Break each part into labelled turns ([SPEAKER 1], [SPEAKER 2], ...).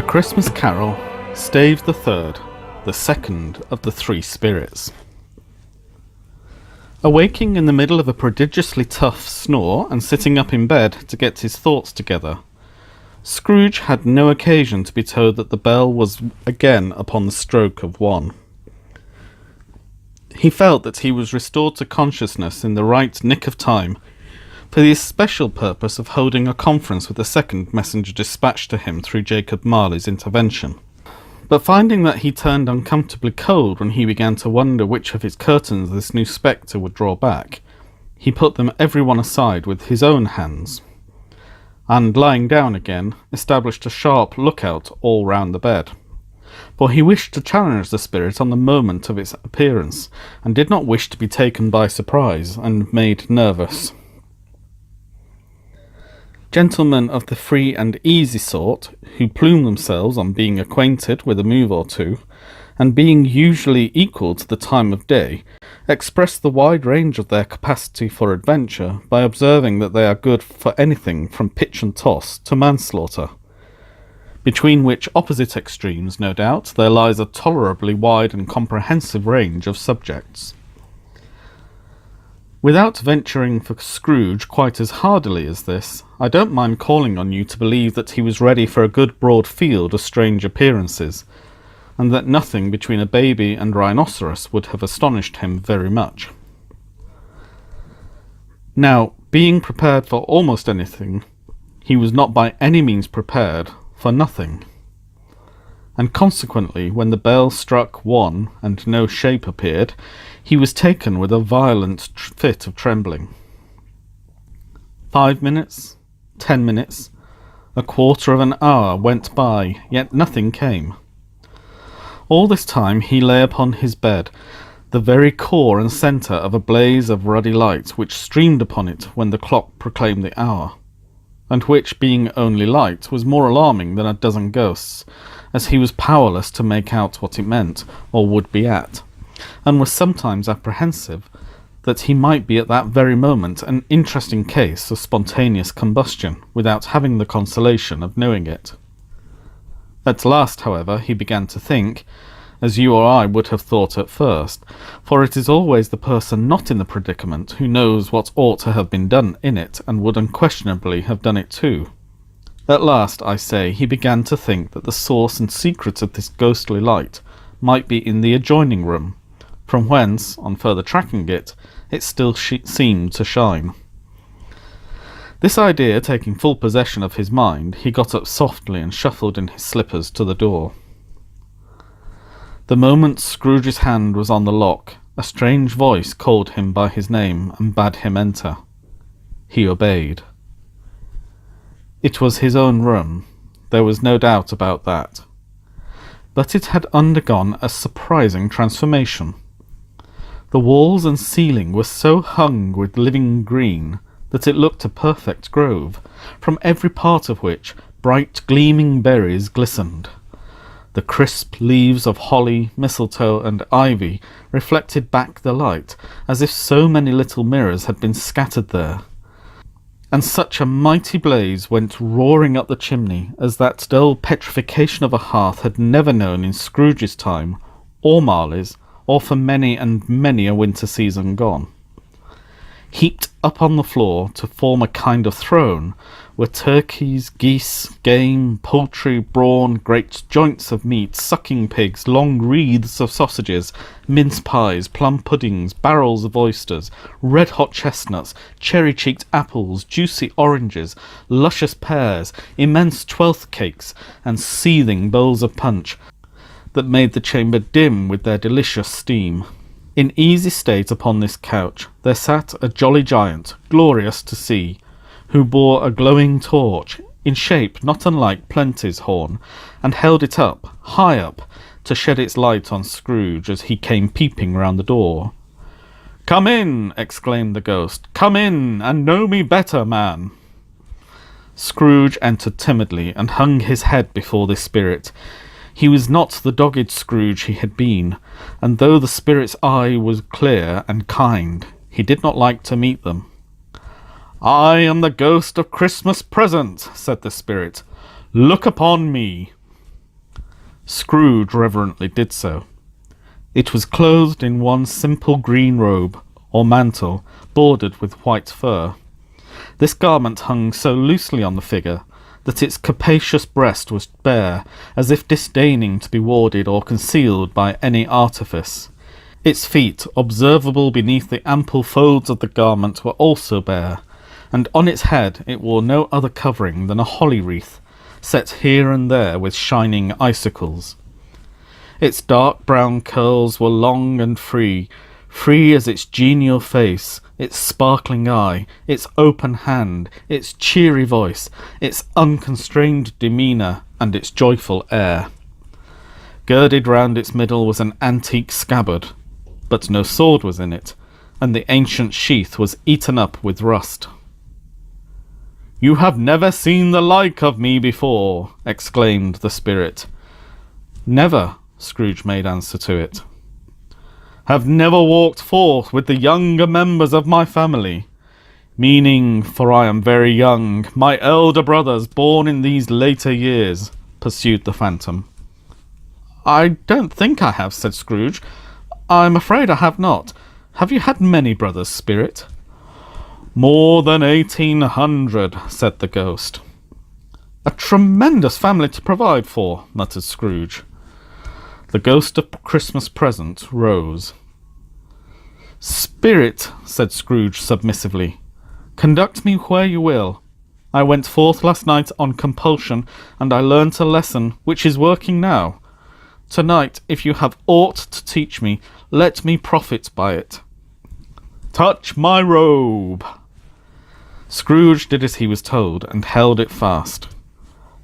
[SPEAKER 1] Christmas Carol, Stave the Third, the second of the three spirits. Awaking in the middle of a prodigiously tough snore and sitting up in bed to get his thoughts together, Scrooge had no occasion to be told that the bell was again upon the stroke of 1. He felt that he was restored to consciousness in the right nick of time, for the especial purpose of holding a conference with the second messenger dispatched to him through Jacob Marley's intervention. But finding that he turned uncomfortably cold when he began to wonder which of his curtains this new spectre would draw back, he put them every one aside with his own hands, and, lying down again, established a sharp lookout all round the bed. For he wished to challenge the spirit on the moment of its appearance, and did not wish to be taken by surprise and made nervous. Gentlemen of the free and easy sort, who plume themselves on being acquainted with a move or two, and being usually equal to the time of day, express the wide range of their capacity for adventure by observing that they are good for anything from pitch and toss to manslaughter, between which opposite extremes, no doubt, there lies a tolerably wide and comprehensive range of subjects. Without venturing for Scrooge quite as hardily as this, I don't mind calling on you to believe that he was ready for a good broad field of strange appearances, and that nothing between a baby and rhinoceros would have astonished him very much. Now, being prepared for almost anything, he was not by any means prepared for nothing, and consequently, when the bell struck 1 and no shape appeared, he was taken with a violent fit of trembling. 5 minutes, 10 minutes, a quarter of an hour went by, yet nothing came. All this time he lay upon his bed, the very core and centre of a blaze of ruddy light which streamed upon it when the clock proclaimed the hour, and which, being only light, was more alarming than a dozen ghosts, as he was powerless to make out what it meant, or would be at, and was sometimes apprehensive that he might be at that very moment an interesting case of spontaneous combustion, without having the consolation of knowing it. At last, however, he began to think, as you or I would have thought at first, for it is always the person not in the predicament who knows what ought to have been done in it, and would unquestionably have done it too. At last, I say, he began to think that the source and secret of this ghostly light might be in the adjoining room, from whence, on further tracking it, it still seemed to shine. This idea taking full possession of his mind, he got up softly and shuffled in his slippers to the door. The moment Scrooge's hand was on the lock, a strange voice called him by his name and bade him enter. He obeyed. It was his own room, there was no doubt about that. But it had undergone a surprising transformation. The walls and ceiling were so hung with living green that it looked a perfect grove, from every part of which bright gleaming berries glistened. The crisp leaves of holly, mistletoe, and ivy reflected back the light, as if so many little mirrors had been scattered there. And such a mighty blaze went roaring up the chimney as that dull petrification of a hearth had never known in Scrooge's time, or Marley's, or for many and many a winter season gone. Heaped up on the floor to form a kind of throne were turkeys, geese, game, poultry, brawn, great joints of meat, sucking pigs, long wreaths of sausages, mince pies, plum puddings, barrels of oysters, red-hot chestnuts, cherry-cheeked apples, juicy oranges, luscious pears, immense twelfth cakes, and seething bowls of punch that made the chamber dim with their delicious steam. In easy state upon this couch there sat a jolly giant, glorious to see, who bore a glowing torch, in shape not unlike Plenty's horn, and held it up, high up, to shed its light on Scrooge as he came peeping round the door. "Come in!" exclaimed the ghost. "Come in, and know me better, man!" Scrooge entered timidly, and hung his head before this spirit. He was not the dogged Scrooge he had been, and though the spirit's eye was clear and kind, he did not like to meet them. "I am the ghost of Christmas present," said the spirit. "Look upon me." Scrooge reverently did so. It was clothed in one simple green robe, or mantle, bordered with white fur. This garment hung so loosely on the figure that its capacious breast was bare, as if disdaining to be warded or concealed by any artifice. Its feet, observable beneath the ample folds of the garment, were also bare, and on its head it wore no other covering than a holly wreath, set here and there with shining icicles. Its dark brown curls were long and free as its genial face, its sparkling eye, its open hand, its cheery voice, its unconstrained demeanour, and its joyful air. Girded round its middle was an antique scabbard, but no sword was in it, and the ancient sheath was eaten up with rust. "You have never seen the like of me before," exclaimed the spirit. "Never," Scrooge made answer to it. "Have never walked forth with the younger members of my family, meaning, for I am very young, my elder brothers born in these later years," pursued the phantom. "I don't think I have," said Scrooge. "I'm afraid I have not. Have you had many brothers, spirit?" "More than 1,800, said the ghost. "A tremendous family to provide for," muttered Scrooge. The ghost of Christmas present rose. "Spirit," said Scrooge submissively, "conduct me where you will. I went forth last night on compulsion, and I learnt a lesson which is working now. Tonight, if you have aught to teach me, let me profit by it." "Touch my robe." Scrooge did as he was told, and held it fast.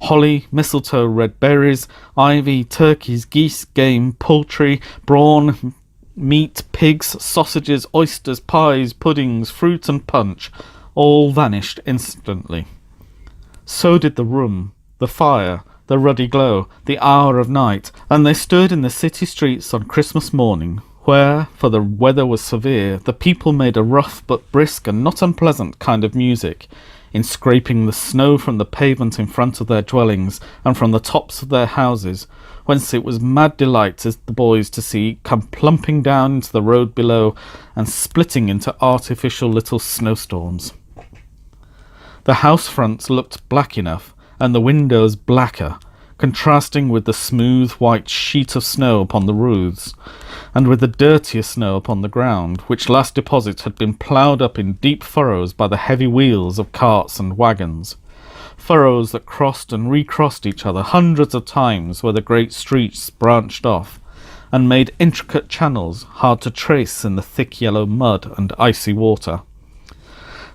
[SPEAKER 1] Holly, mistletoe, red berries, ivy, turkeys, geese, game, poultry, brawn, meat, pigs, sausages, oysters, pies, puddings, fruit and punch, all vanished instantly. So did the room, the fire, the ruddy glow, the hour of night, and they stood in the city streets on Christmas morning, where, for the weather was severe, the people made a rough but brisk and not unpleasant kind of music, in scraping the snow from the pavement in front of their dwellings and from the tops of their houses, whence it was mad delight to the boys to see come plumping down into the road below and splitting into artificial little snowstorms. The house fronts looked black enough, and the windows blacker, contrasting with the smooth white sheet of snow upon the roofs, and with the dirtier snow upon the ground, which last deposit had been ploughed up in deep furrows by the heavy wheels of carts and waggons, furrows that crossed and recrossed each other hundreds of times where the great streets branched off, and made intricate channels hard to trace in the thick yellow mud and icy water.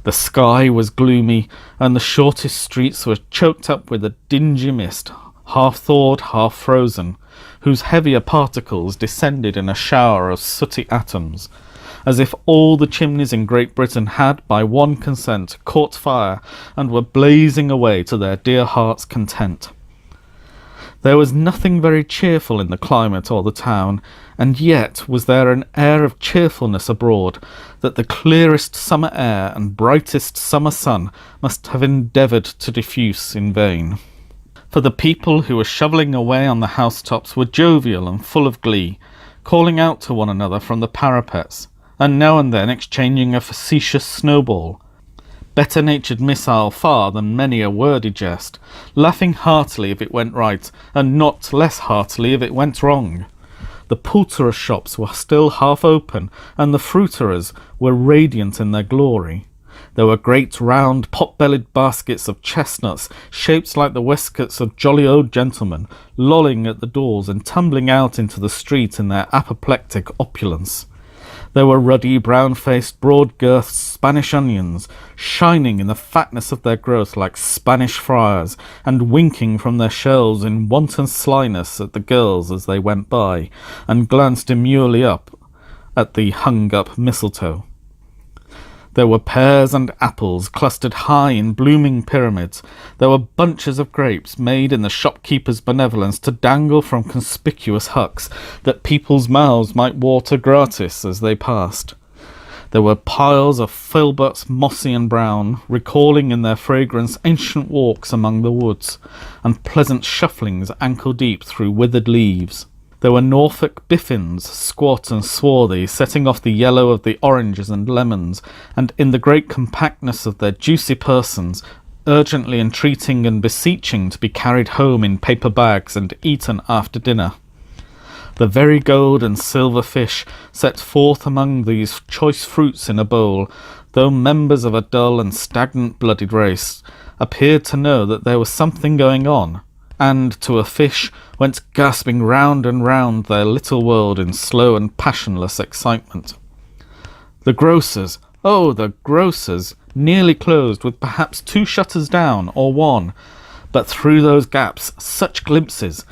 [SPEAKER 1] The sky was gloomy, and the shortest streets were choked up with a dingy mist, half thawed, half frozen, whose heavier particles descended in a shower of sooty atoms, as if all the chimneys in Great Britain had, by one consent, caught fire, and were blazing away to their dear hearts' content. There was nothing very cheerful in the climate or the town, and yet was there an air of cheerfulness abroad that the clearest summer air and brightest summer sun must have endeavoured to diffuse in vain. For the people who were shovelling away on the housetops were jovial and full of glee, calling out to one another from the parapets, and now and then exchanging a facetious snowball, better-natured missile far than many a wordy jest, laughing heartily if it went right, and not less heartily if it went wrong. The poulterers' shops were still half open, and the fruiterers were radiant in their glory. There were great round pot-bellied baskets of chestnuts, shaped like the waistcoats of jolly old gentlemen, lolling at the doors and tumbling out into the street in their apoplectic opulence. There were ruddy, brown-faced, broad-girthed Spanish onions, shining in the fatness of their growth like Spanish friars, and winking from their shelves in wanton slyness at the girls as they went by, and glanced demurely up at the hung-up mistletoe. There were pears and apples clustered high in blooming pyramids. There were bunches of grapes made in the shopkeeper's benevolence to dangle from conspicuous hucks, that people's mouths might water gratis as they passed. There were piles of filberts, mossy and brown, recalling in their fragrance ancient walks among the woods, and pleasant shufflings ankle-deep through withered leaves. There were Norfolk biffins, squat and swarthy, setting off the yellow of the oranges and lemons, and in the great compactness of their juicy persons, urgently entreating and beseeching to be carried home in paper bags and eaten after dinner. The very gold and silver fish set forth among these choice fruits in a bowl, though members of a dull and stagnant-blooded race, appeared to know that there was something going on, and, to a fish, went gasping round and round their little world in slow and passionless excitement. The grocers, oh, the grocers, nearly closed, with perhaps 2 shutters down, or 1, but through those gaps such glimpses!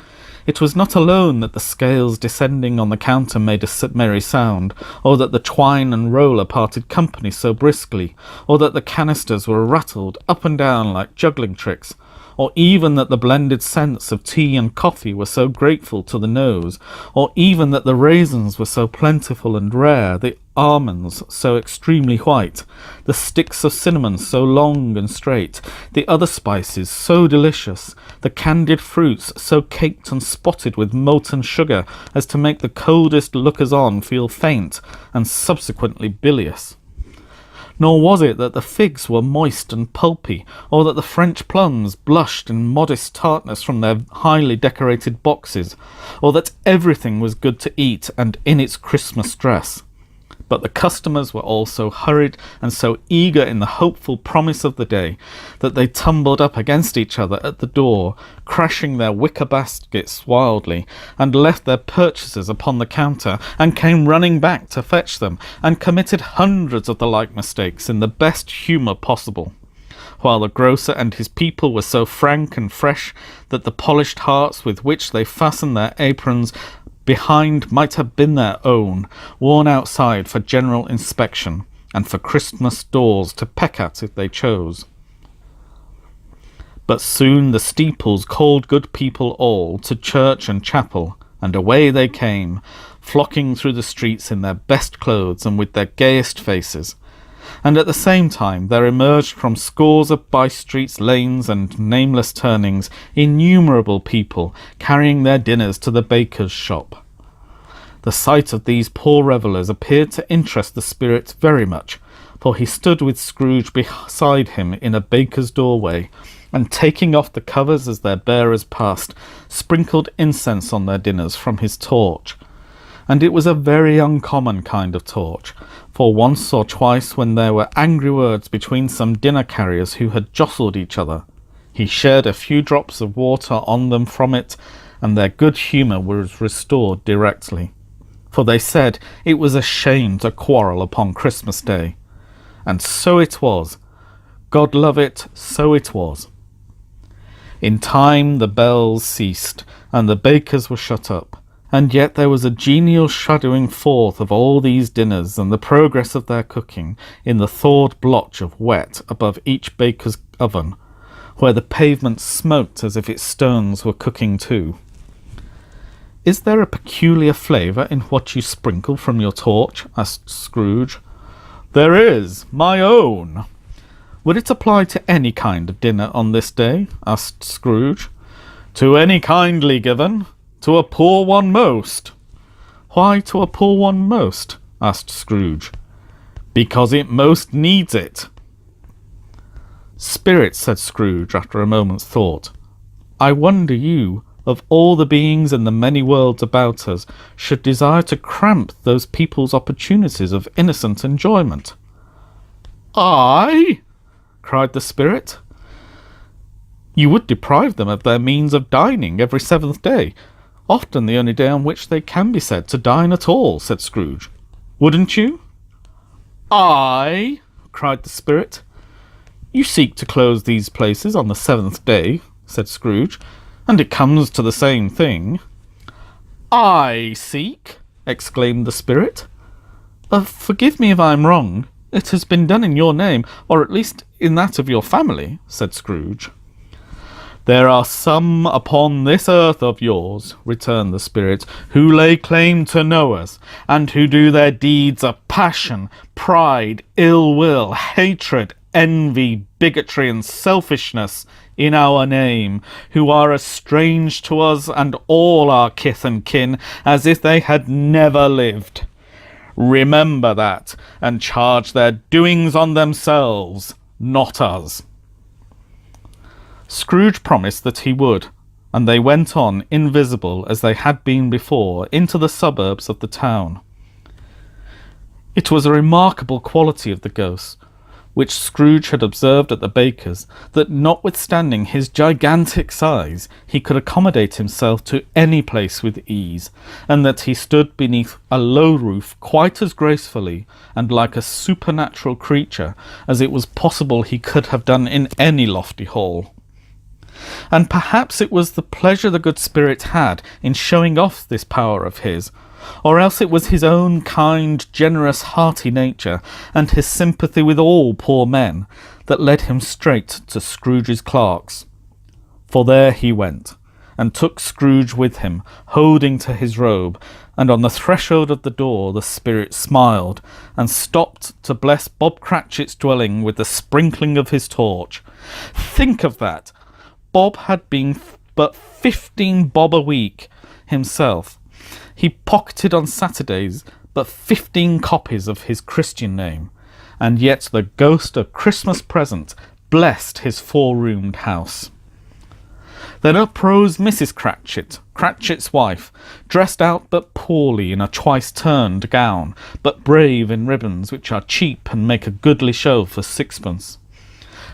[SPEAKER 1] It was not alone that the scales descending on the counter made a merry sound, or that the twine and roller parted company so briskly, or that the canisters were rattled up and down like juggling tricks, or even that the blended scents of tea and coffee were so grateful to the nose, or even that the raisins were so plentiful and rare, the almonds so extremely white, the sticks of cinnamon so long and straight, the other spices so delicious, the candied fruits so caked and spotted with molten sugar as to make the coldest lookers-on feel faint and subsequently bilious. Nor was it that the figs were moist and pulpy, or that the French plums blushed in modest tartness from their highly decorated boxes, or that everything was good to eat and in its Christmas dress. But the customers were all so hurried and so eager in the hopeful promise of the day that they tumbled up against each other at the door, crashing their wicker baskets wildly, and left their purchases upon the counter, and came running back to fetch them, and committed hundreds of the like mistakes in the best humour possible, while the grocer and his people were so frank and fresh that the polished hearts with which they fastened their aprons behind might have been their own, worn outside for general inspection, and for Christmas doors to peck at if they chose. But soon the steeples called good people all to church and chapel, and away they came, flocking through the streets in their best clothes and with their gayest faces. And at the same time there emerged from scores of by-streets, lanes, and nameless turnings innumerable people carrying their dinners to the baker's shop. The sight of these poor revellers appeared to interest the spirit very much, for he stood with Scrooge beside him in a baker's doorway, and taking off the covers as their bearers passed, sprinkled incense on their dinners from his torch. And it was a very uncommon kind of torch, for once or twice when there were angry words between some dinner-carriers who had jostled each other, he shed a few drops of water on them from it, and their good humour was restored directly. For they said it was a shame to quarrel upon Christmas Day. And so it was. God love it, so it was. In time the bells ceased, and the bakers were shut up. And yet there was a genial shadowing forth of all these dinners and the progress of their cooking in the thawed blotch of wet above each baker's oven, where the pavement smoked as if its stones were cooking too. "Is there a peculiar flavour in what you sprinkle from your torch?" asked Scrooge. "There is, my own." "Would it apply to any kind of dinner on this day?" asked Scrooge. "To any kindly given. To a poor one most." "Why to a poor one most?" asked Scrooge. "Because it most needs it." "Spirit," said Scrooge after a moment's thought, "I wonder you, of all the beings in the many worlds about us, should desire to cramp those people's opportunities of innocent enjoyment." "I?" cried the spirit. "You would deprive them of their means of dining every 7th day, often the only day on which they can be said to dine at all," said Scrooge. "Wouldn't you?" "I?" cried the spirit. "You seek to close these places on the 7th day," said Scrooge, "and it comes to the same thing." "I seek!" exclaimed the spirit. Forgive me if I am wrong. It has been done in your name, or at least in that of your family," said Scrooge. "There are some upon this earth of yours," returned the spirit, "who lay claim to know us, and who do their deeds of passion, pride, ill will, hatred, envy, bigotry, and selfishness in our name, who are as strange to us and all our kith and kin as if they had never lived. Remember that, and charge their doings on themselves, not us." Scrooge promised that he would, and they went on, invisible as they had been before, into the suburbs of the town. It was a remarkable quality of the ghost, which Scrooge had observed at the baker's, that notwithstanding his gigantic size, he could accommodate himself to any place with ease, and that he stood beneath a low roof quite as gracefully and like a supernatural creature as it was possible he could have done in any lofty hall. And perhaps it was the pleasure the good spirit had in showing off this power of his, or else it was his own kind, generous, hearty nature, and his sympathy with all poor men, that led him straight to Scrooge's clerk's. For there he went, and took Scrooge with him, holding to his robe, and on the threshold of the door the spirit smiled, and stopped to bless Bob Cratchit's dwelling with the sprinkling of his torch. Think of that! Bob had been but 15 bob a week himself. He pocketed on Saturdays but 15 copies of his Christian name, and yet the ghost of Christmas present blessed his 4-roomed house. Then up rose Mrs. Cratchit, Cratchit's wife, dressed out but poorly in a twice-turned gown, but brave in ribbons which are cheap and make a goodly show for 6pence.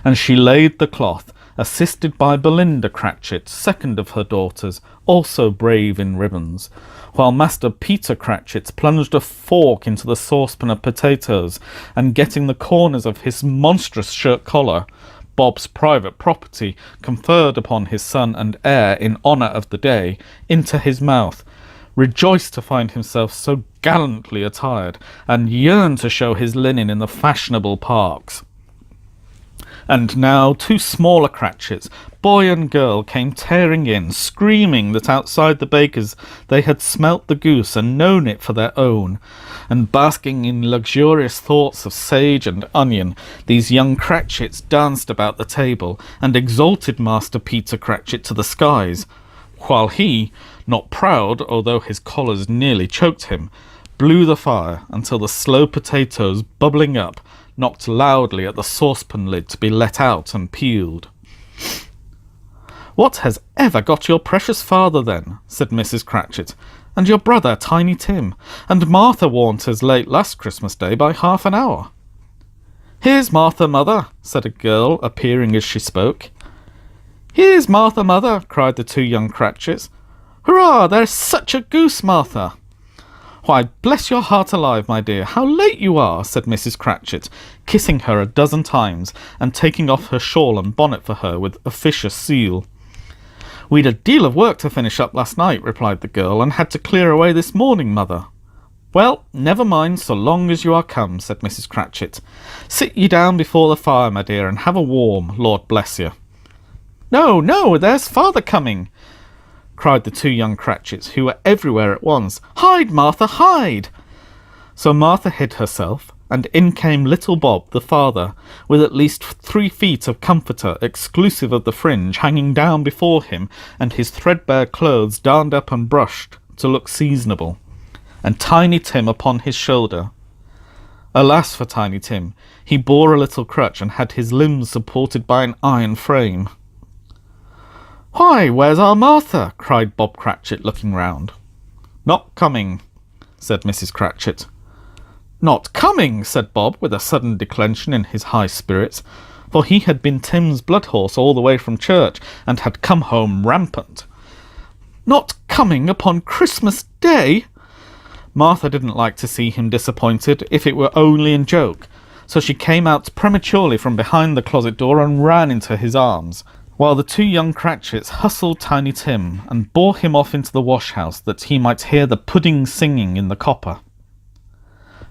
[SPEAKER 1] And she laid the cloth, assisted by Belinda Cratchit, second of her daughters, also brave in ribbons, while Master Peter Cratchit plunged a fork into the saucepan of potatoes, and getting the corners of his monstrous shirt collar, Bob's private property, conferred upon his son and heir in honour of the day, into his mouth, rejoiced to find himself so gallantly attired, and yearned to show his linen in the fashionable parks. And now 2 smaller Cratchits, boy and girl, came tearing in, screaming that outside the baker's they had smelt the goose and known it for their own, and basking in luxurious thoughts of sage and onion, these young Cratchits danced about the table, and exalted Master Peter Cratchit to the skies, while he, not proud, although his collars nearly choked him, blew the fire until the slow potatoes, bubbling up, knocked loudly at the saucepan lid to be let out and peeled. "What has ever got your precious father, then?" said Mrs. Cratchit, "and your brother, Tiny Tim, and Martha warn't as late last Christmas Day by half an hour." "Here's Martha, mother," said a girl, appearing as she spoke. "Here's Martha, mother," cried the 2 young Cratchits. "Hurrah, there's such a goose, Martha!" "Why, bless your heart alive, my dear, how late you are," said Mrs. Cratchit, kissing her a dozen times, and taking off her shawl and bonnet for her with officious zeal. "We'd a deal of work to finish up last night," replied the girl, "and had to clear away this morning, mother." "Well, never mind, so long as you are come," said Mrs. Cratchit. "Sit ye down before the fire, my dear, and have a warm, Lord bless you." "No, no, there's father coming," cried the 2 young Cratchits, who were everywhere at once. "Hide, Martha, hide!" So Martha hid herself, and in came little Bob, the father, with at least 3 feet of comforter, exclusive of the fringe, hanging down before him, and his threadbare clothes darned up and brushed to look seasonable, and Tiny Tim upon his shoulder. Alas for Tiny Tim! He bore a little crutch, and had his limbs supported by an iron frame. "Why, where's our Martha?" cried Bob Cratchit, looking round. "Not coming," said Mrs. Cratchit. "Not coming!" said Bob, with a sudden declension in his high spirits, for he had been Tim's blood horse all the way from church, and had come home rampant. "Not coming upon Christmas Day!" Martha didn't like to see him disappointed, if it were only in joke, so she came out prematurely from behind the closet door and ran into his arms, while the 2 young Cratchits hustled Tiny Tim and bore him off into the wash-house that he might hear the pudding singing in the copper.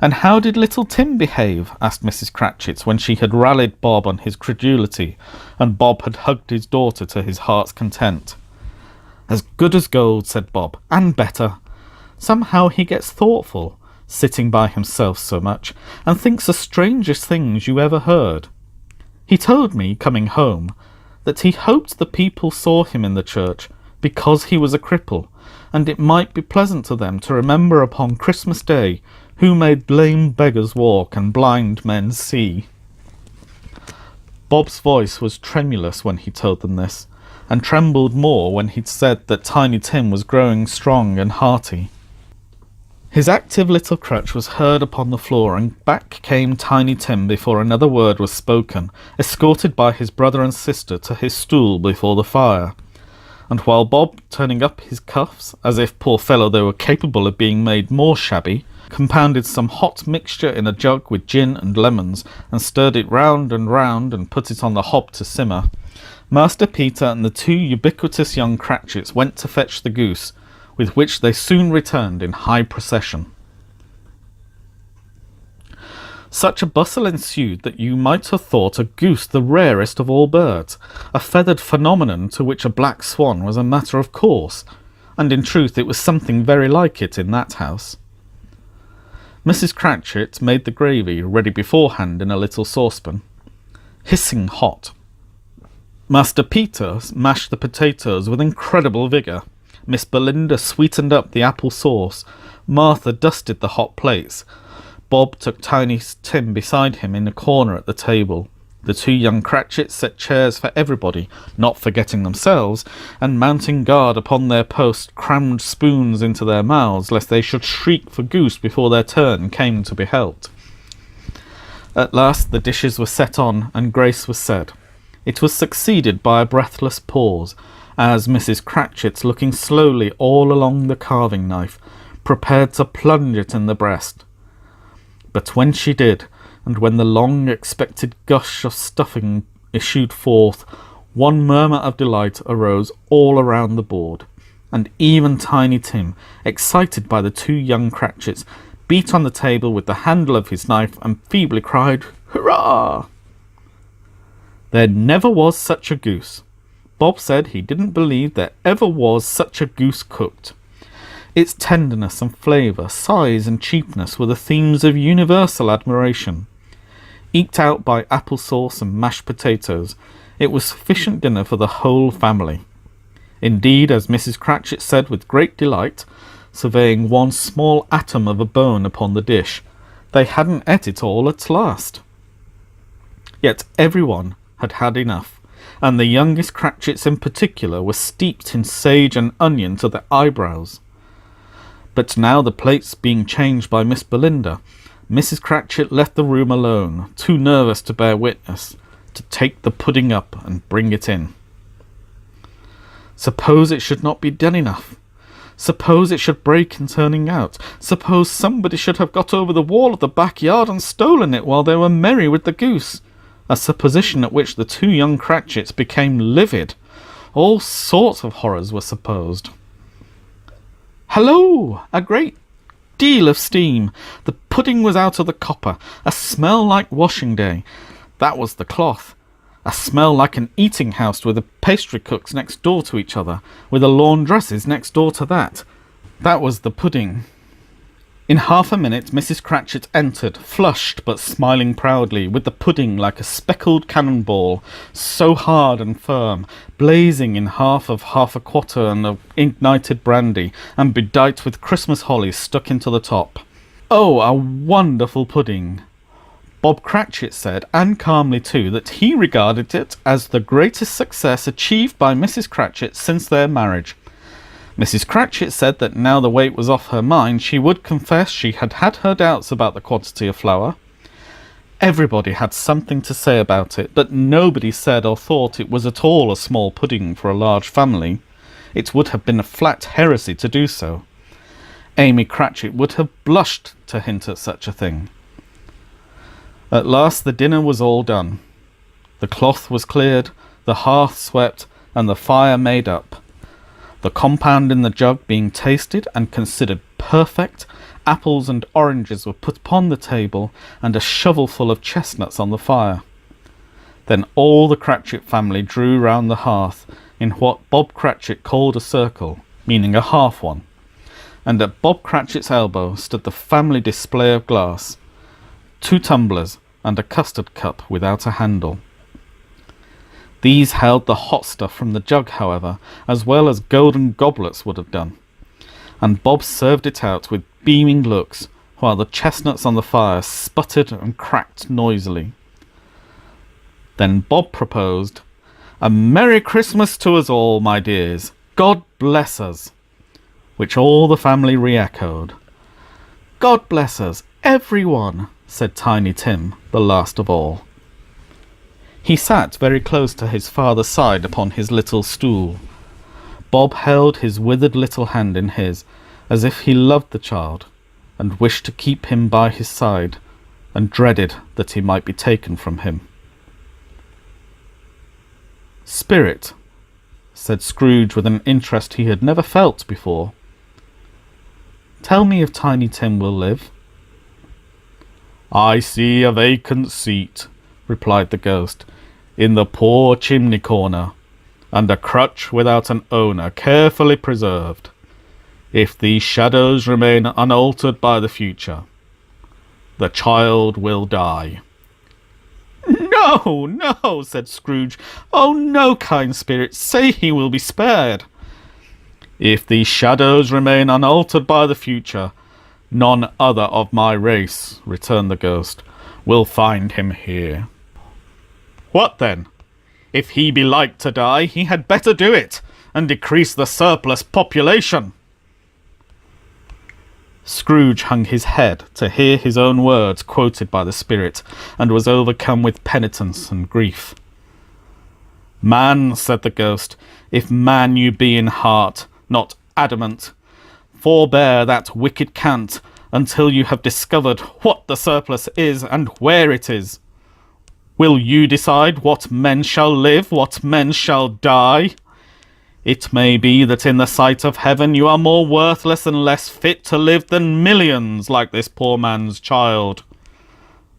[SPEAKER 1] "And how did little Tim behave?" asked Mrs. Cratchit, when she had rallied Bob on his credulity, and Bob had hugged his daughter to his heart's content. "As good as gold," said Bob, "and better. Somehow he gets thoughtful, sitting by himself so much, and thinks the strangest things you ever heard. He told me, coming home, that he hoped the people saw him in the church because he was a cripple, and it might be pleasant to them to remember upon Christmas Day who made lame beggars walk and blind men see." Bob's voice was tremulous when he told them this, and trembled more when he'd said that Tiny Tim was growing strong and hearty. His active little crutch was heard upon the floor, and back came Tiny Tim before another word was spoken, escorted by his brother and sister to his stool before the fire. And while Bob, turning up his cuffs, as if, poor fellow, they were capable of being made more shabby, compounded some hot mixture in a jug with gin and lemons, and stirred it round and put it on the hob to simmer, Master Peter and the two ubiquitous young Cratchits went to fetch the goose, with which they soon returned in high procession. Such a bustle ensued that you might have thought a goose the rarest of all birds, a feathered phenomenon to which a black swan was a matter of course, and in truth it was something very like it in that house. Mrs. Cratchit made the gravy ready beforehand in a little saucepan, hissing hot. Master Peter mashed the potatoes with incredible vigour. Miss Belinda sweetened up the apple sauce. Martha dusted the hot plates. Bob took Tiny Tim beside him in a corner at the table. The two young Cratchits set chairs for everybody, not forgetting themselves, and mounting guard upon their post, crammed spoons into their mouths, lest they should shriek for goose before their turn came to be helped. At last the dishes were set on, and grace was said. It was succeeded by a breathless pause, as Mrs. Cratchit, looking slowly all along the carving knife, prepared to plunge it in the breast. But when she did, and when the long-expected gush of stuffing issued forth, one murmur of delight arose all around the board, and even Tiny Tim, excited by the two young Cratchits, beat on the table with the handle of his knife and feebly cried, "Hurrah!" There never was such a goose. Bob said he didn't believe there ever was such a goose cooked. Its tenderness and flavour, size and cheapness were the themes of universal admiration. Eked out by apple sauce and mashed potatoes, it was sufficient dinner for the whole family. Indeed, as Mrs. Cratchit said with great delight, surveying one small atom of a bone upon the dish, they hadn't ate it all at last. Yet everyone had had enough, and the youngest Cratchits in particular were steeped in sage and onion to their eyebrows. But now, the plates being changed by Miss Belinda, Mrs. Cratchit left the room alone, too nervous to bear witness, to take the pudding up and bring it in. Suppose it should not be done enough? Suppose it should break in turning out? Suppose somebody should have got over the wall of the backyard and stolen it while they were merry with the goose? A supposition at which the two young Cratchits became livid. All sorts of horrors were supposed. Hello! A great deal of steam. The pudding was out of the copper. A smell like washing day. That was the cloth. A smell like an eating house with the pastry cooks next door to each other, with the laundresses next door to that. That was the pudding. In half a minute Mrs. Cratchit entered, flushed but smiling proudly, with the pudding like a speckled cannonball, so hard and firm, blazing in half a quartern of ignited brandy, and bedight with Christmas holly stuck into the top. Oh, a wonderful pudding! Bob Cratchit said, and calmly too, that he regarded it as the greatest success achieved by Mrs. Cratchit since their marriage. Mrs. Cratchit said that now the weight was off her mind, she would confess she had had her doubts about the quantity of flour. Everybody had something to say about it, but nobody said or thought it was at all a small pudding for a large family. It would have been a flat heresy to do so. Amy Cratchit would have blushed to hint at such a thing. At last the dinner was all done. The cloth was cleared, the hearth swept, and the fire made up. The compound in the jug being tasted and considered perfect, Apples and oranges were put upon the table, and a shovelful of chestnuts on the fire. Then all the Cratchit family drew round the hearth in what Bob Cratchit called a circle, meaning a half one, and at Bob Cratchit's elbow stood the family display of glass, 2 tumblers and a custard cup without a handle. These held the hot stuff from the jug, however, as well as golden goblets would have done, and Bob served it out with beaming looks, while the chestnuts on the fire sputtered and cracked noisily. Then Bob proposed, "A Merry Christmas to us all, my dears. God bless us," which all the family re-echoed. "God bless us, everyone," said Tiny Tim, the last of all. He sat very close to his father's side upon his little stool. Bob held his withered little hand in his, as if he loved the child, and wished to keep him by his side, and dreaded that he might be taken from him. "Spirit," said Scrooge with an interest he had never felt before, "tell me if Tiny Tim will live." "I see a vacant seat," replied the ghost, "in the poor chimney corner, and a crutch without an owner carefully preserved. If these shadows remain unaltered by the future, the child will die." "No, no," said Scrooge. "Oh, no, kind spirit, say he will be spared." "If these shadows remain unaltered by the future, none other of my race," returned the ghost, "will find him here." "What then? If he be like to die, he had better do it, and decrease the surplus population." Scrooge hung his head to hear his own words quoted by the spirit, and was overcome with penitence and grief. "Man," said the ghost, "if man you be in heart, not adamant, forbear that wicked cant until you have discovered what the surplus is and where it is. Will you decide what men shall live, what men shall die? It may be that in the sight of heaven you are more worthless and less fit to live than millions like this poor man's child.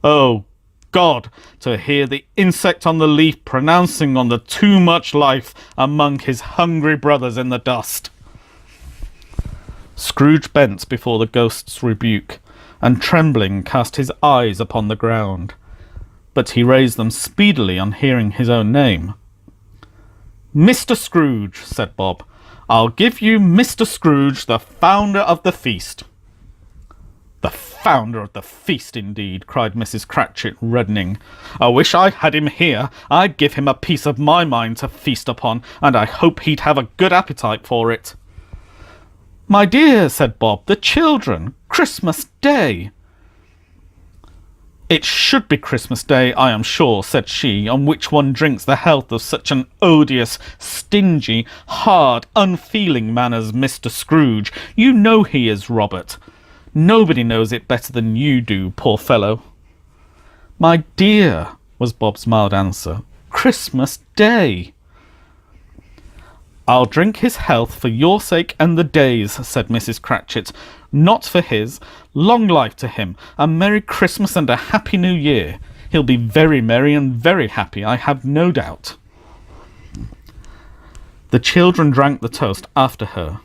[SPEAKER 1] Oh, God, to hear the insect on the leaf pronouncing on the too much life among his hungry brothers in the dust." Scrooge bent before the ghost's rebuke, and trembling cast his eyes upon the ground, but he raised them speedily on hearing his own name. "Mr. Scrooge," said Bob, "I'll give you Mr. Scrooge, the founder of the feast." "The founder of the feast, indeed," cried Mrs. Cratchit, reddening. "I wish I had him here. I'd give him a piece of my mind to feast upon, and I hope he'd have a good appetite for it." "My dear," said Bob, "the children! Christmas Day!" "It should be Christmas Day, I am sure," said she, "on which one drinks the health of such an odious, stingy, hard, unfeeling man as Mr. Scrooge. You know he is, Robert. Nobody knows it better than you do, poor fellow." "My dear," was Bob's mild answer, "Christmas Day." "I'll drink his health for your sake and the day's," said Mrs. Cratchit, "not for his. Long life to him, a Merry Christmas and a Happy New Year. He'll be very merry and very happy, I have no doubt." The children drank the toast after her.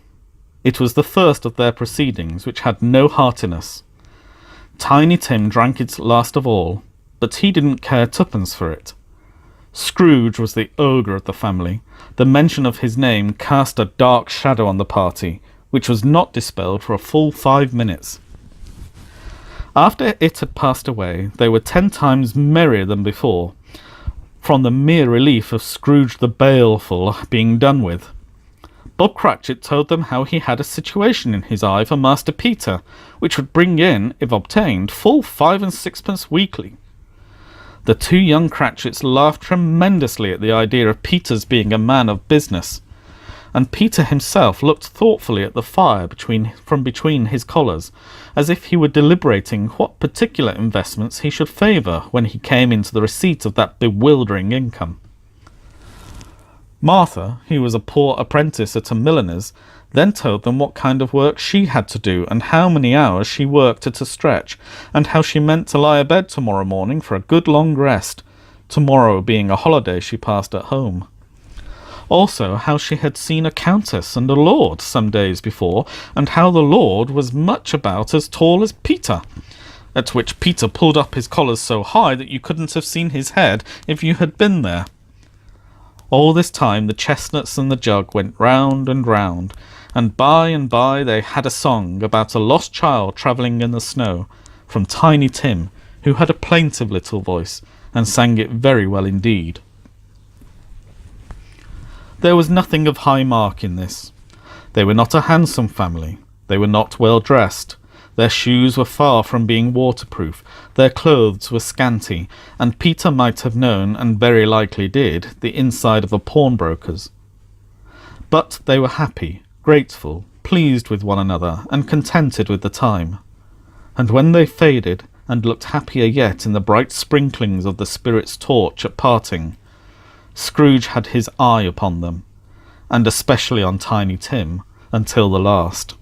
[SPEAKER 1] It was the first of their proceedings which had no heartiness. Tiny Tim drank it last of all, but he didn't care twopence for it. Scrooge was the ogre of the family. The mention of his name cast a dark shadow on the party, which was not dispelled for a full 5 minutes. After it had passed away, they were 10 times merrier than before, from the mere relief of Scrooge the Baleful being done with. Bob Cratchit told them how he had a situation in his eye for Master Peter, which would bring in, if obtained, full 5 and 6pence weekly. The 2 young Cratchits laughed tremendously at the idea of Peter's being a man of business, and Peter himself looked thoughtfully at the fire from between his collars, as if he were deliberating what particular investments he should favour when he came into the receipt of that bewildering income. Martha, who was a poor apprentice at a milliner's, then told them what kind of work she had to do, and how many hours she worked at a stretch, and how she meant to lie abed tomorrow morning for a good long rest, tomorrow being a holiday she passed at home. Also how she had seen a countess and a lord some days before, and how the lord was much about as tall as Peter, at which Peter pulled up his collars so high that you couldn't have seen his head if you had been there. All this time the chestnuts and the jug went round, and by they had a song about a lost child travelling in the snow, from Tiny Tim, who had a plaintive little voice, and sang it very well indeed. There was nothing of high mark in this. They were not a handsome family. They were not well dressed. Their shoes were far from being waterproof. Their clothes were scanty, and Peter might have known, and very likely did, the inside of a pawnbroker's. But they were happy, grateful, pleased with one another, and contented with the time. And when they faded, and looked happier yet in the bright sprinklings of the spirit's torch at parting, Scrooge had his eye upon them, and especially on Tiny Tim, until the last.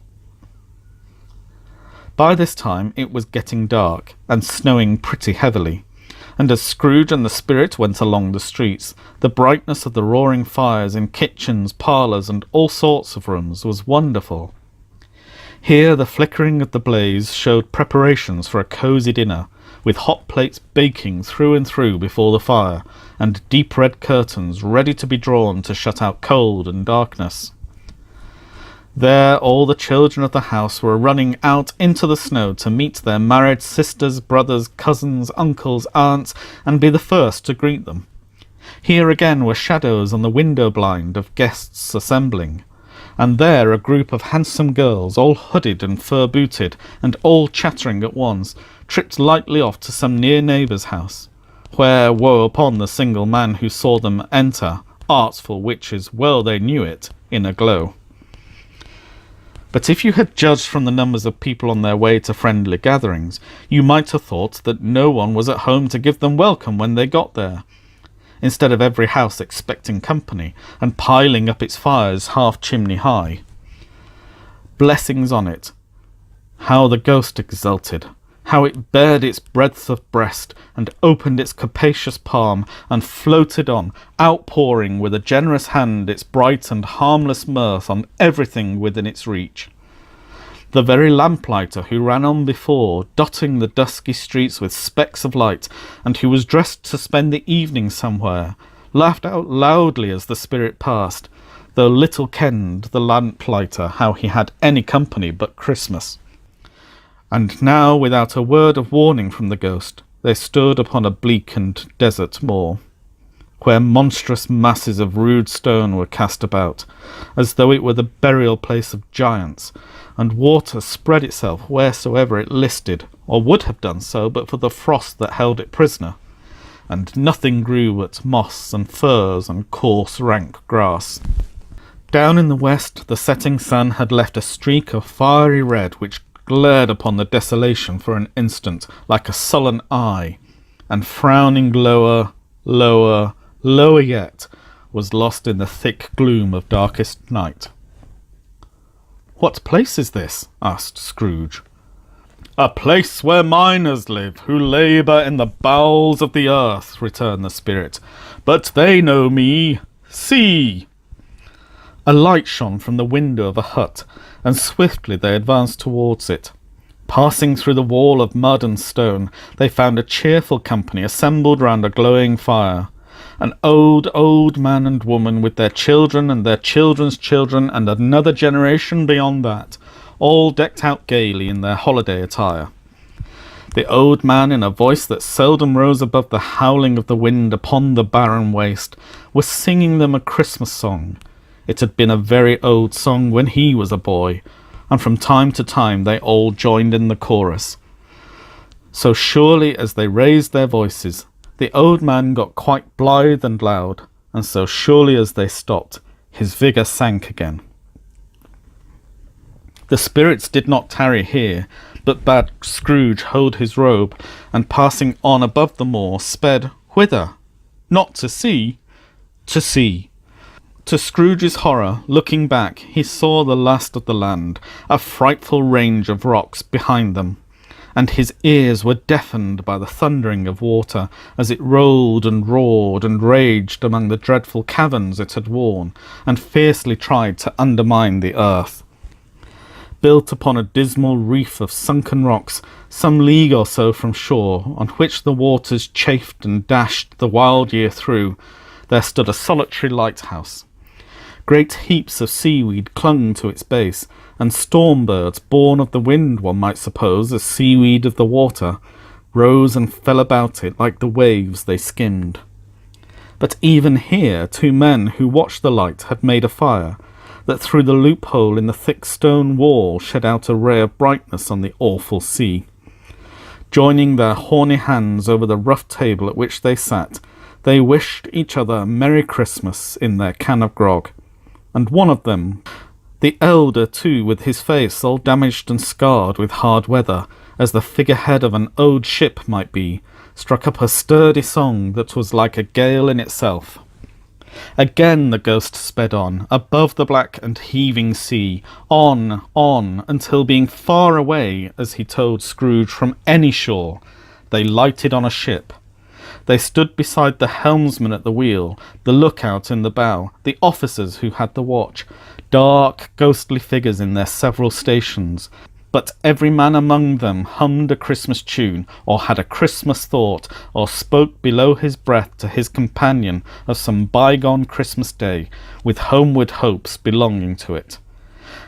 [SPEAKER 1] By this time it was getting dark, and snowing pretty heavily, and as Scrooge and the spirit went along the streets, the brightness of the roaring fires in kitchens, parlours, and all sorts of rooms was wonderful. Here the flickering of the blaze showed preparations for a cosy dinner, with hot plates baking through and through before the fire, and deep red curtains ready to be drawn to shut out cold and darkness. There all the children of the house were running out into the snow to meet their married sisters, brothers, cousins, uncles, aunts, and be the first to greet them. Here again were shadows on the window blind of guests assembling, and there a group of handsome girls, all hooded and fur-booted, and all chattering at once, tripped lightly off to some near neighbour's house, where woe upon the single man who saw them enter, artful witches, well they knew it, in a glow. But if you had judged from the numbers of people on their way to friendly gatherings, you might have thought that no one was at home to give them welcome when they got there, instead of every house expecting company, and piling up its fires half chimney high. Blessings on it! How the ghost exulted! How it bared its breadth of breast, and opened its capacious palm, and floated on, outpouring with a generous hand its bright and harmless mirth on everything within its reach. The very lamplighter who ran on before, dotting the dusky streets with specks of light, and who was dressed to spend the evening somewhere, laughed out loudly as the spirit passed, though little kenned the lamplighter how he had any company but Christmas. And now, without a word of warning from the ghost, they stood upon a bleak and desert moor, where monstrous masses of rude stone were cast about, as though it were the burial place of giants, and water spread itself wheresoever it listed, or would have done so but for the frost that held it prisoner, and nothing grew but moss and furze and coarse rank grass. Down in the west the setting sun had left a streak of fiery red which glared upon the desolation for an instant like a sullen eye, and frowning lower, lower, lower yet, was lost in the thick gloom of darkest night. "What place is this?" asked Scrooge. "A place where miners live, who labour in the bowels of the earth," returned the spirit. "But they know me. See!" A light shone from the window of a hut, and swiftly they advanced towards it. Passing through the wall of mud and stone, they found a cheerful company assembled round a glowing fire. An old man and woman with their children and their children's children and another generation beyond that, all decked out gaily in their holiday attire. The old man, in a voice that seldom rose above the howling of the wind upon the barren waste, was singing them a Christmas song. It had been a very old song when he was a boy, and from time to time they all joined in the chorus. So surely as they raised their voices, the old man got quite blithe and loud, and so surely as they stopped, his vigour sank again. The spirits did not tarry here, but bade Scrooge hold his robe, and passing on above the moor, sped whither? Not to see, to see. To Scrooge's horror, looking back, he saw the last of the land, a frightful range of rocks behind them, and his ears were deafened by the thundering of water as it rolled and roared and raged among the dreadful caverns it had worn, and fiercely tried to undermine the earth. Built upon a dismal reef of sunken rocks, some league or so from shore, on which the waters chafed and dashed the wild year through, there stood a solitary lighthouse. Great heaps of seaweed clung to its base, and storm birds, born of the wind, one might suppose, as seaweed of the water, rose and fell about it like the waves they skimmed. But even here 2 men who watched the light had made a fire, that through the loophole in the thick stone wall shed out a ray of brightness on the awful sea. Joining their horny hands over the rough table at which they sat, they wished each other Merry Christmas in their can of grog, and one of them, the elder too, with his face all damaged and scarred with hard weather, as the figurehead of an old ship might be, struck up a sturdy song that was like a gale in itself. Again the ghost sped on, above the black and heaving sea, on, until being far away, as he told Scrooge, from any shore, they lighted on a ship. They stood beside the helmsman at the wheel, the lookout in the bow, the officers who had the watch, dark, ghostly figures in their several stations. But every man among them hummed a Christmas tune, or had a Christmas thought, or spoke below his breath to his companion of some bygone Christmas day, with homeward hopes belonging to it.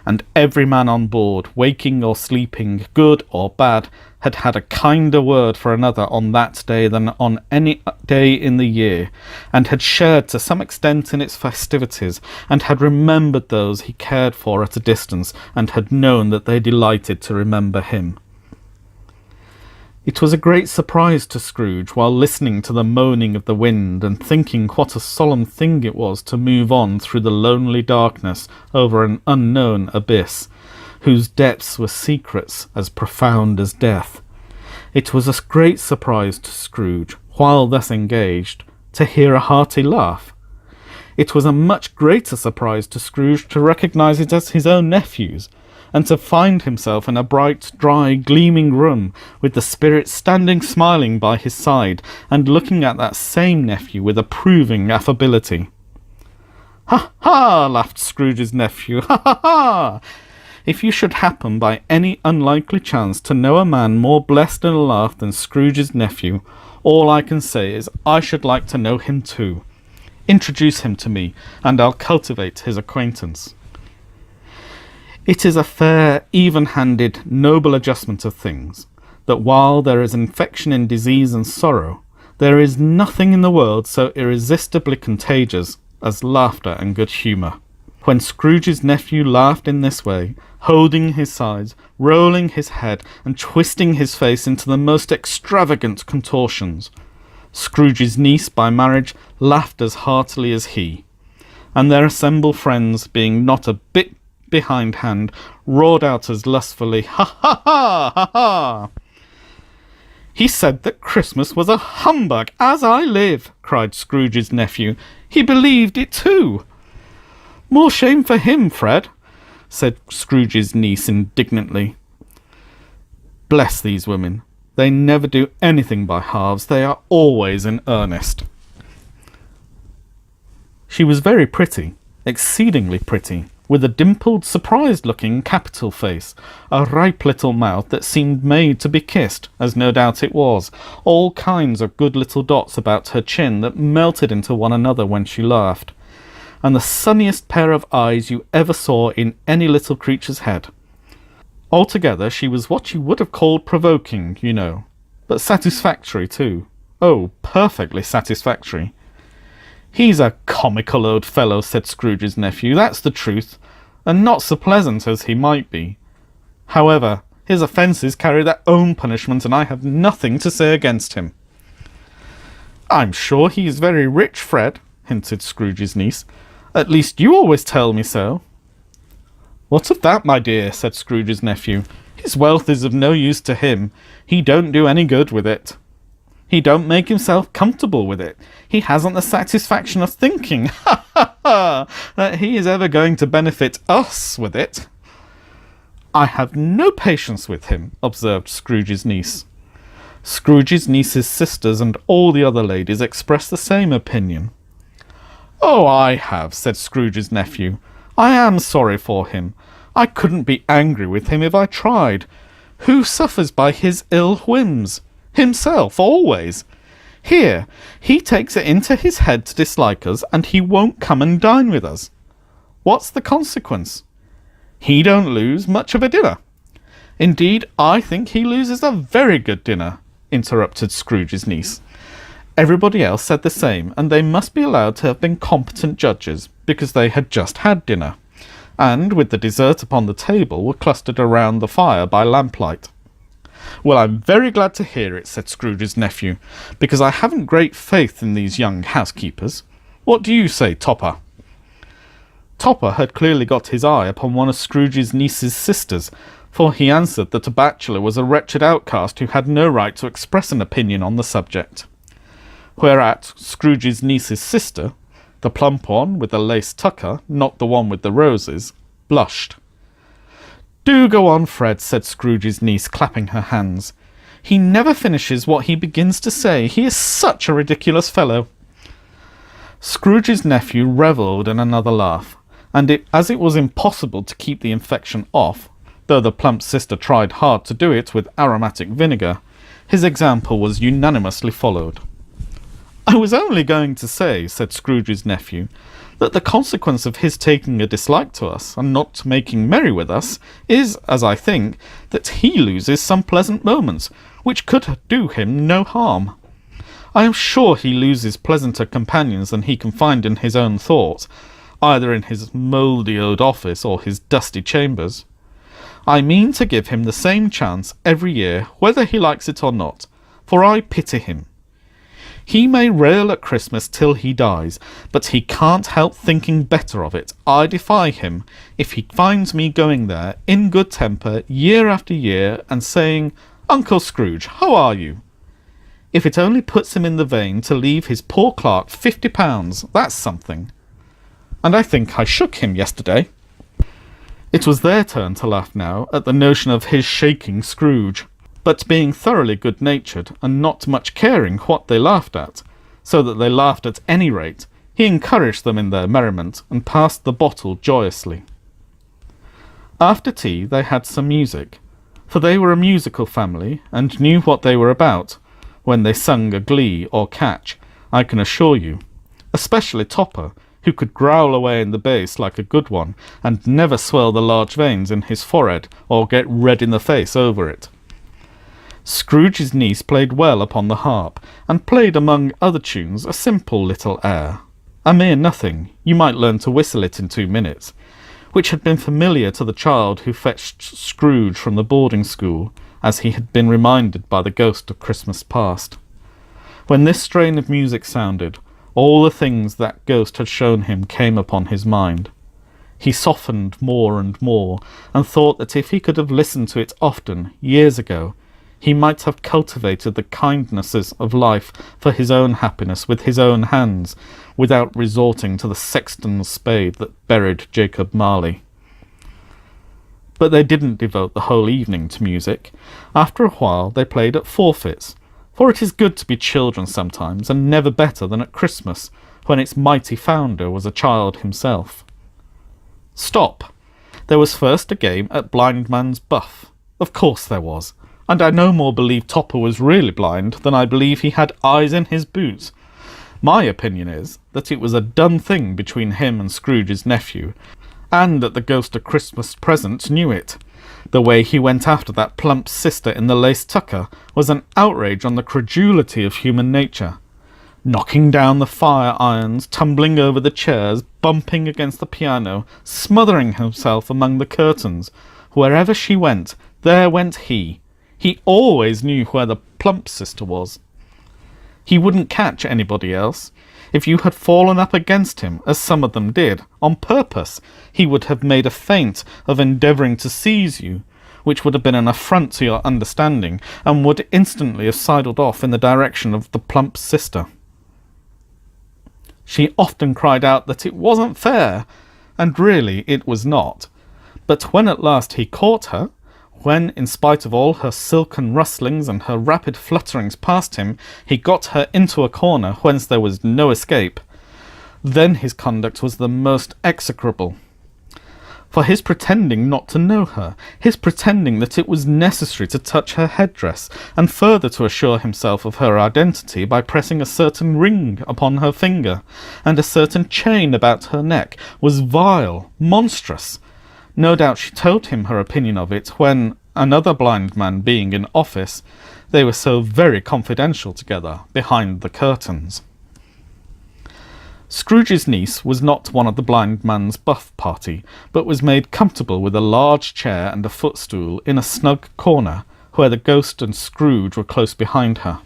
[SPEAKER 1] And every man on board, waking or sleeping, good or bad, had had a kinder word for another on that day than on any day in the year, and had shared to some extent in its festivities, and had remembered those he cared for at a distance, and had known that they delighted to remember him. It was a great surprise to Scrooge, while listening to the moaning of the wind, and thinking what a solemn thing it was to move on through the lonely darkness over an unknown abyss, whose depths were secrets as profound as death. It was a great surprise to Scrooge, while thus engaged, to hear a hearty laugh. It was a much greater surprise to Scrooge to recognise it as his own nephew's, and to find himself in a bright, dry, gleaming room, with the Spirit standing smiling by his side, and looking at that same nephew with approving affability. "Ha, ha!" laughed Scrooge's nephew. "Ha, ha, ha! If you should happen by any unlikely chance to know a man more blessed in a laugh than Scrooge's nephew, all I can say is I should like to know him too. Introduce him to me, and I'll cultivate his acquaintance." It is a fair, even-handed, noble adjustment of things, that while there is infection in disease and sorrow, there is nothing in the world so irresistibly contagious as laughter and good humour. When Scrooge's nephew laughed in this way, holding his sides, rolling his head, and twisting his face into the most extravagant contortions, Scrooge's niece by marriage laughed as heartily as he, and their assembled friends, being not a bit behindhand, roared out as lustfully, "Ha, ha, ha, ha, ha!" "He said that Christmas was a humbug, as I live!" cried Scrooge's nephew. "He believed it too." "More shame for him, Fred," said Scrooge's niece indignantly. "Bless these women. They never do anything by halves. They are always in earnest." She was very pretty, exceedingly pretty, with a dimpled, surprised-looking, capital face, a ripe little mouth that seemed made to be kissed, as no doubt it was, all kinds of good little dots about her chin that melted into one another when she laughed, and the sunniest pair of eyes you ever saw in any little creature's head. Altogether she was what you would have called provoking, you know, but satisfactory too. Oh, perfectly satisfactory. "He's a comical old fellow," said Scrooge's nephew, "that's the truth, and not so pleasant as he might be. However, his offences carry their own punishment, and I have nothing to say against him." "I'm sure he is very rich, Fred," hinted Scrooge's niece. "At least you always tell me so." "What of that, my dear?" said Scrooge's nephew. "His wealth is of no use to him. He don't do any good with it." He don't make himself comfortable with it. He hasn't the satisfaction of thinking, that he is ever going to benefit us with it. I have no patience with him, observed Scrooge's niece. Scrooge's niece's sisters and all the other ladies expressed the same opinion. Oh, I have, said Scrooge's nephew. I am sorry for him. I couldn't be angry with him if I tried. Who suffers by his ill whims? Himself, always. Here, he takes it into his head to dislike us, and he won't come and dine with us. What's the consequence? He don't lose much of a dinner. Indeed, I think he loses a very good dinner, interrupted Scrooge's niece. Everybody else said the same, and they must be allowed to have been competent judges, because they had just had dinner, and, with the dessert upon the table, were clustered around the fire by lamplight. Well, I'm very glad to hear it, said Scrooge's nephew, because I haven't great faith in these young housekeepers. What do you say, Topper? Topper had clearly got his eye upon one of Scrooge's niece's sisters, for he answered that a bachelor was a wretched outcast who had no right to express an opinion on the subject. Whereat Scrooge's niece's sister, the plump one with the lace tucker, not the one with the roses, blushed. Do go on, Fred, said Scrooge's niece, clapping her hands. He never finishes what he begins to say. He is such a ridiculous fellow. Scrooge's nephew revelled in another laugh, and as it was impossible to keep the infection off, though the plump sister tried hard to do it with aromatic vinegar, his example was unanimously followed. I was only going to say, said Scrooge's nephew, that the consequence of his taking a dislike to us and not making merry with us is, as I think, that he loses some pleasant moments, which could do him no harm. I am sure he loses pleasanter companions than he can find in his own thoughts, either in his mouldy old office or his dusty chambers. I mean to give him the same chance every year, whether he likes it or not, for I pity him. He may rail at Christmas till he dies, but he can't help thinking better of it. I defy him, if he finds me going there, in good temper, year after year, and saying, Uncle Scrooge, how are you? If it only puts him in the vein to leave his poor clerk £50, that's something. And I think I shook him yesterday. It was their turn to laugh now, at the notion of his shaking Scrooge. But being thoroughly good-natured, and not much caring what they laughed at, so that they laughed at any rate, he encouraged them in their merriment, and passed the bottle joyously. After tea they had some music, for they were a musical family, and knew what they were about, when they sung a glee or catch, I can assure you, especially Topper, who could growl away in the bass like a good one, and never swell the large veins in his forehead, or get red in the face over it. Scrooge's niece played well upon the harp, and played among other tunes a simple little air, a mere nothing, you might learn to whistle it in 2 minutes, which had been familiar to the child who fetched Scrooge from the boarding school, as he had been reminded by the ghost of Christmas past. When this strain of music sounded, all the things that ghost had shown him came upon his mind. He softened more and more, and thought that if he could have listened to it often, years ago, he might have cultivated the kindnesses of life for his own happiness with his own hands, without resorting to the sexton's spade that buried Jacob Marley. But they didn't devote the whole evening to music. After a while they played at forfeits, for it is good to be children sometimes, and never better than at Christmas, when its mighty founder was a child himself. Stop! There was first a game at Blind Man's Buff. Of course there was. And I no more believe Topper was really blind than I believe he had eyes in his boots. My opinion is that it was a done thing between him and Scrooge's nephew, and that the ghost of Christmas present knew it. The way he went after that plump sister in the lace tucker was an outrage on the credulity of human nature. Knocking down the fire irons, tumbling over the chairs, bumping against the piano, smothering himself among the curtains. Wherever she went, there went he. He always knew where the plump sister was. He wouldn't catch anybody else. If you had fallen up against him, as some of them did, on purpose, he would have made a feint of endeavouring to seize you, which would have been an affront to your understanding, and would instantly have sidled off in the direction of the plump sister. She often cried out that it wasn't fair, and really it was not. But when at last he caught her, when, in spite of all her silken rustlings and her rapid flutterings past him, he got her into a corner whence there was no escape, then his conduct was the most execrable. For his pretending not to know her, his pretending that it was necessary to touch her headdress, and further to assure himself of her identity by pressing a certain ring upon her finger, and a certain chain about her neck, was vile, monstrous. No doubt she told him her opinion of it when, another blind man being in office, they were so very confidential together behind the curtains. Scrooge's niece was not one of the blind man's buff party, but was made comfortable with a large chair and a footstool in a snug corner, where the ghost and Scrooge were close behind her.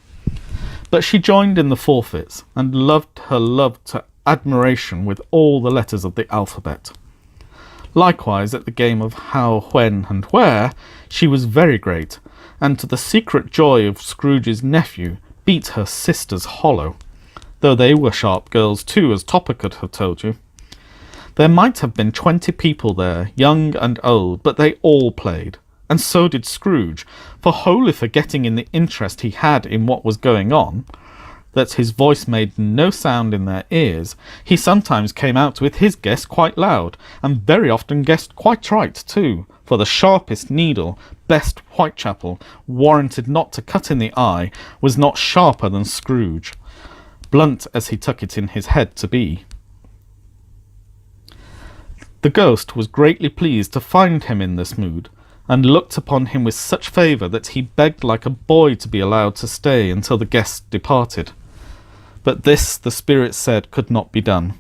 [SPEAKER 1] But she joined in the forfeits, and loved her love to admiration with all the letters of the alphabet. Likewise, at the game of how, when, and where, she was very great, and to the secret joy of Scrooge's nephew, beat her sisters hollow, though they were sharp girls too, as Topper could have told you. There might have been 20 people there, young and old, but they all played, and so did Scrooge, for wholly forgetting in the interest he had in what was going on, that his voice made no sound in their ears, he sometimes came out with his guess quite loud, and very often guessed quite right too, for the sharpest needle, best Whitechapel, warranted not to cut in the eye, was not sharper than Scrooge, blunt as he took it in his head to be. The ghost was greatly pleased to find him in this mood, and looked upon him with such favour that he begged like a boy to be allowed to stay until the guests departed. But this, the spirit said, could not be done.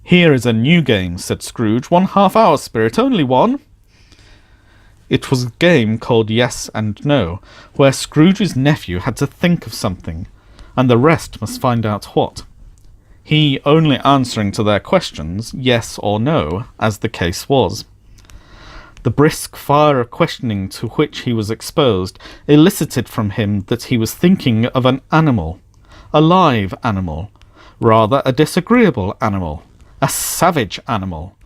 [SPEAKER 1] "Here is a new game," said Scrooge. "1 half-hour, spirit, only one." It was a game called Yes and No, where Scrooge's nephew had to think of something, and the rest must find out what, he only answering to their questions yes or no, as the case was. The brisk fire of questioning to which he was exposed elicited from him that he was thinking of an animal, a live animal, rather a disagreeable animal, a savage animal,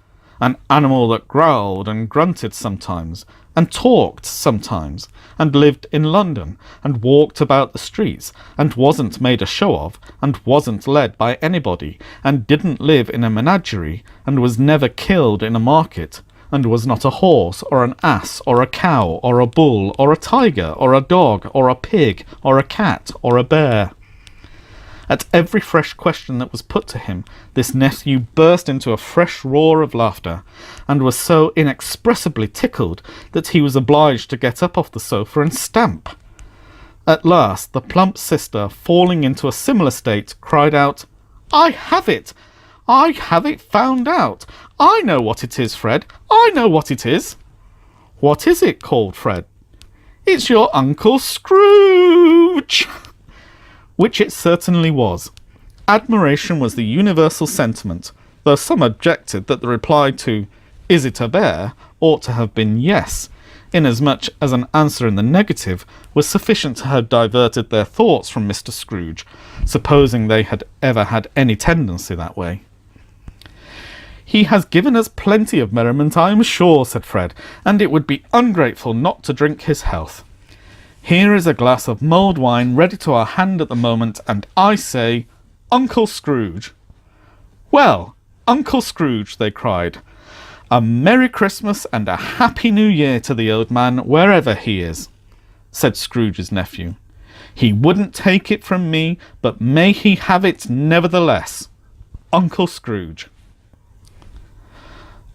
[SPEAKER 1] an animal that growled and grunted sometimes, and talked sometimes, and lived in London, and walked about the streets, and wasn't made a show of, and wasn't led by anybody, and didn't live in a menagerie, and was never killed in a market, and was not a horse, or an ass, or a cow, or a bull, or a tiger, or a dog, or a pig, or a cat, or a bear. At every fresh question that was put to him, this nephew burst into a fresh roar of laughter, and was so inexpressibly tickled that he was obliged to get up off the sofa and stamp. At last, the plump sister, falling into a similar state, cried out, "I have it! I have it found out! I know what it is, Fred! I know what it is!" "What is it?" called Fred. "It's your Uncle Scrooge!" Which it certainly was. Admiration was the universal sentiment, though some objected that the reply to "Is it a bear?" ought to have been yes, inasmuch as an answer in the negative was sufficient to have diverted their thoughts from Mr. Scrooge, supposing they had ever had any tendency that way. "He has given us plenty of merriment, I am sure," said Fred, "and it would be ungrateful not to drink his health. Here is a glass of mulled wine ready to our hand at the moment, and I say, Uncle Scrooge." "Well, Uncle Scrooge," they cried, "a Merry Christmas and a Happy New Year to the old man, wherever he is," said Scrooge's nephew. "He wouldn't take it from me, but may he have it nevertheless. Uncle Scrooge."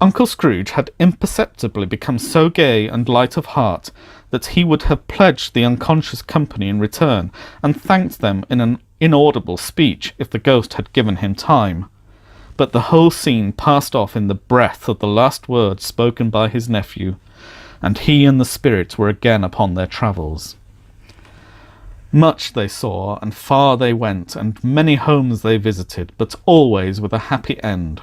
[SPEAKER 1] Uncle Scrooge had imperceptibly become so gay and light of heart that he would have pledged the unconscious company in return, and thanked them in an inaudible speech if the ghost had given him time. But the whole scene passed off in the breath of the last words spoken by his nephew, and he and the spirit were again upon their travels. Much they saw, and far they went, and many homes they visited, but always with a happy end.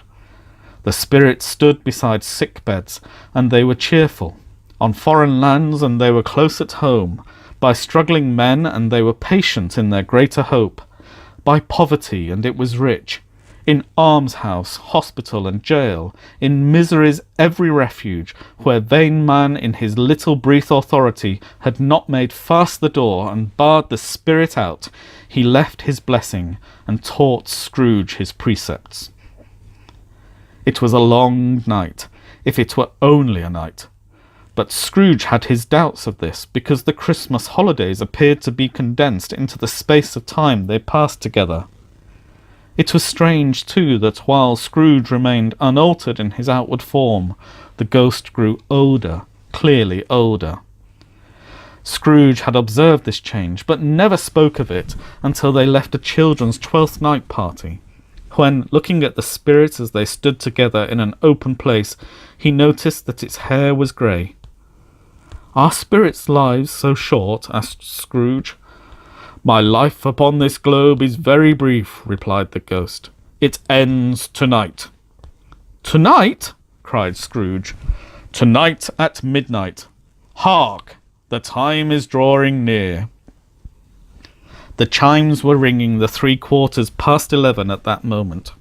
[SPEAKER 1] The spirit stood beside sick beds, and they were cheerful, On foreign lands, and they were close at home, by struggling men, and they were patient in their greater hope, by poverty, and it was rich, in almshouse, hospital, and jail, in misery's every refuge, where vain man in his little brief authority had not made fast the door and barred the spirit out, he left his blessing and taught Scrooge his precepts. It was a long night, if it were only a night. But Scrooge had his doubts of this, because the Christmas holidays appeared to be condensed into the space of time they passed together. It was strange, too, that while Scrooge remained unaltered in his outward form, the ghost grew older, clearly older. Scrooge had observed this change, but never spoke of it until they left a children's 12th night party, when, looking at the spirit as they stood together in an open place, he noticed that its hair was grey. "Are spirits' lives so short?" asked Scrooge. "My life upon this globe is very brief," replied the ghost. "It ends tonight." "Tonight?" cried Scrooge. "Tonight at midnight. Hark! The time is drawing near." The chimes were ringing the 11:15 at that moment.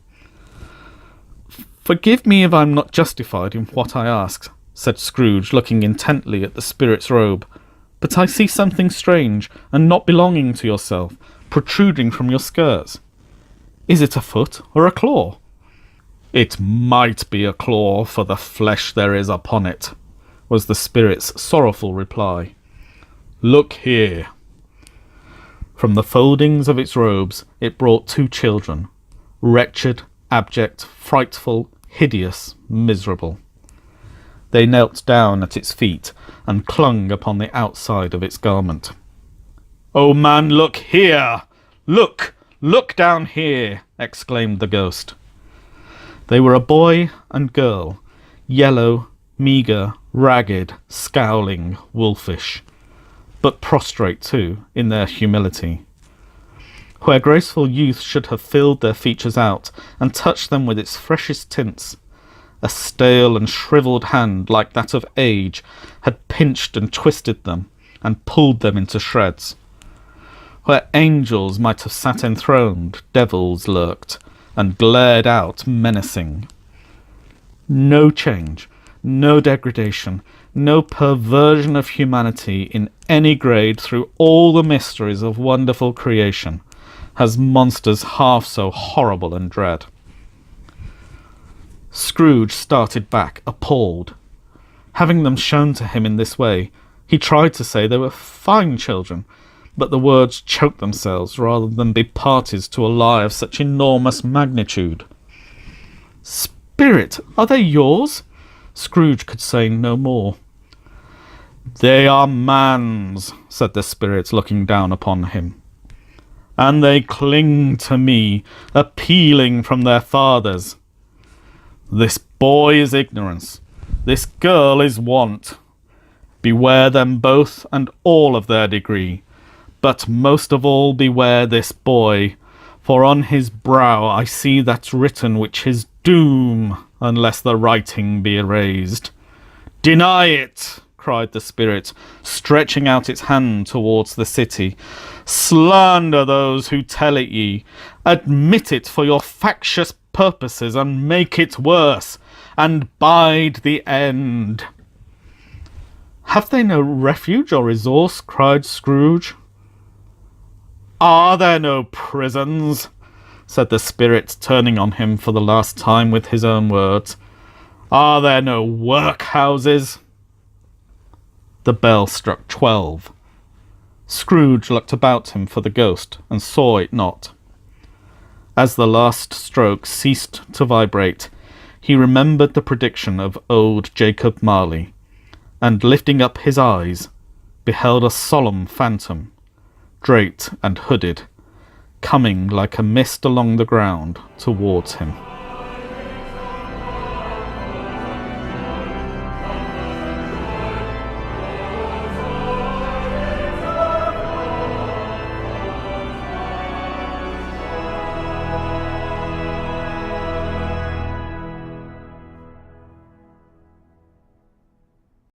[SPEAKER 1] "Forgive me if I'm not justified in what I ask," said Scrooge, looking intently at the spirit's robe, "but I see something strange and not belonging to yourself protruding from your skirts. Is it a foot or a claw?" "It might be a claw for the flesh there is upon it," was the spirit's sorrowful reply. "Look here." From the foldings of its robes it brought 2 children, wretched, abject, frightful, hideous, miserable. They knelt down at its feet and clung upon the outside of its garment. "Oh man, look here! Look! Look down here!" exclaimed the ghost. They were a boy and girl, yellow, meagre, ragged, scowling, wolfish, but prostrate too in their humility. Where graceful youth should have filled their features out and touched them with its freshest tints, a stale and shriveled hand like that of age had pinched and twisted them and pulled them into shreds. Where angels might have sat enthroned, devils lurked and glared out menacing. No change, no degradation, no perversion of humanity in any grade through all the mysteries of wonderful creation has monsters half so horrible and dread. Scrooge started back, appalled. Having them shown to him in this way, he tried to say they were fine children, but the words choked themselves rather than be parties to a lie of such enormous magnitude. "Spirit, are they yours?" Scrooge could say no more. "They are man's," said the spirit, looking down upon him. "And they cling to me, appealing from their fathers. This boy is ignorance, this girl is want. Beware them both and all of their degree, but most of all beware this boy, for on his brow I see that written which is doom, unless the writing be erased. Deny it!" cried the spirit, stretching out its hand towards the city. "Slander those who tell it ye. Admit it for your factious purposes, and make it worse, and bide the end." "Have they no refuge or resource?" cried Scrooge. "Are there no prisons?" said the spirit, turning on him for the last time with his own words. "Are there no workhouses?" The bell struck 12. Scrooge looked about him for the ghost, and saw it not. As the last stroke ceased to vibrate, he remembered the prediction of old Jacob Marley, and lifting up his eyes, beheld a solemn phantom, draped and hooded, coming like a mist along the ground towards him.